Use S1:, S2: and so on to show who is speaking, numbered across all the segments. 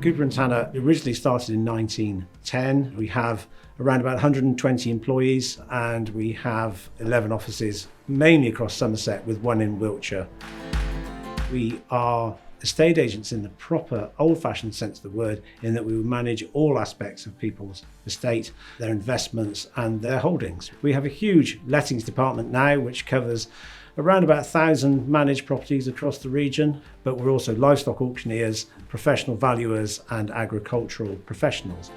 S1: Cooper & Tanner originally started in 1910. We have around about 120 employees and we have 11 offices, mainly across Somerset with one in Wiltshire. We are estate agents in the proper old-fashioned sense of the word, in that we will manage all aspects of people's estate, their investments and their holdings. We have a huge lettings department now which covers around about 1,000 managed properties across the region, but we're also livestock auctioneers, professional valuers and agricultural professionals.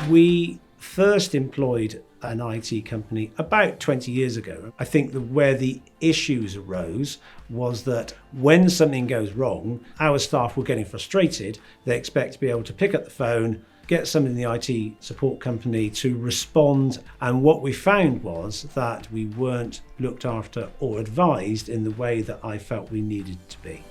S1: We first employed an IT company about 20 years ago. I think that where the issues arose was that when something goes wrong, our staff were getting frustrated. They expect to be able to pick up the phone, get someone in the IT support company to respond. And what we found was that we weren't looked after or advised in the way that I felt we needed to be.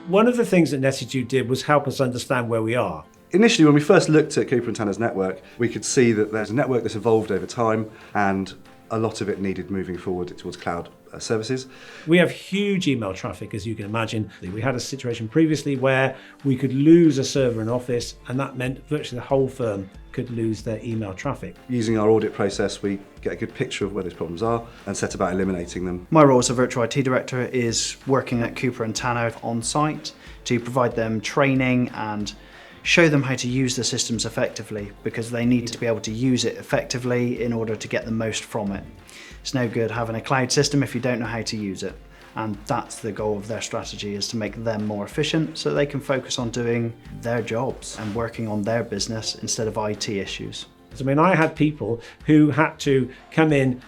S1: One of the things that Netitude did was help us understand where we are.
S2: Initially, when we first looked at Cooper & Tanner's network, we could see that there's a network that's evolved over time and a lot of it needed moving forward towards cloud services.
S1: We have huge email traffic, as you can imagine. We had a situation previously where we could lose a server in office, and that meant virtually the whole firm could lose their email traffic.
S2: Using our audit process, we get a good picture of where those problems are and set about eliminating them.
S3: My role as a virtual IT director is working at Cooper & Tanner on site to provide them training and show them how to use the systems effectively, because they need to be able to use it effectively in order to get the most from it. It's no good having a cloud system if you don't know how to use it. And that's the goal of their strategy, is to make them more efficient so they can focus on doing their jobs and working on their business instead of IT issues.
S1: I mean, I had people who had to come in,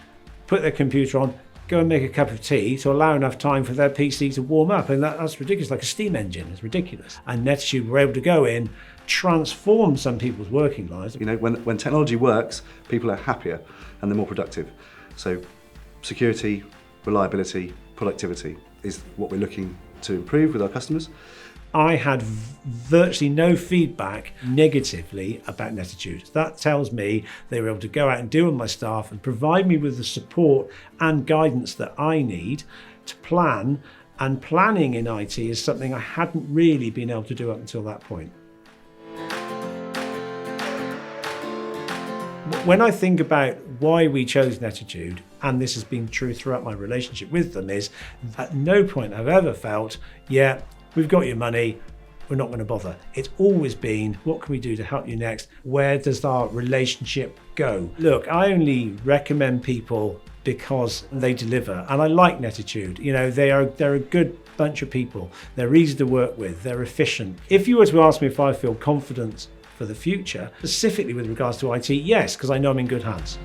S1: put their computer on, go and make a cup of tea to allow enough time for their PC to warm up. And that's ridiculous, like a steam engine, it's ridiculous. And Netitude were able to go in, transform some people's working lives.
S2: You know, when technology works, people are happier and they're more productive. So security, reliability, productivity is what we're looking to improve with our customers.
S1: I had virtually no feedback negatively about Netitude. That tells me they were able to go out and deal with my staff and provide me with the support and guidance that I need to plan. And planning in IT is something I hadn't really been able to do up until that point. When I think about why we chose Netitude, and this has been true throughout my relationship with them, is at no point I've ever felt, yeah, we've got your money, we're not going to bother. It's always been, what can we do to help you next? Where does our relationship go? Look, I only recommend people because they deliver, and I like Netitude. You know, they're a good bunch of people. They're easy to work with, they're efficient. If you were to ask me if I feel confident for the future, specifically with regards to IT, yes, because I know I'm in good hands.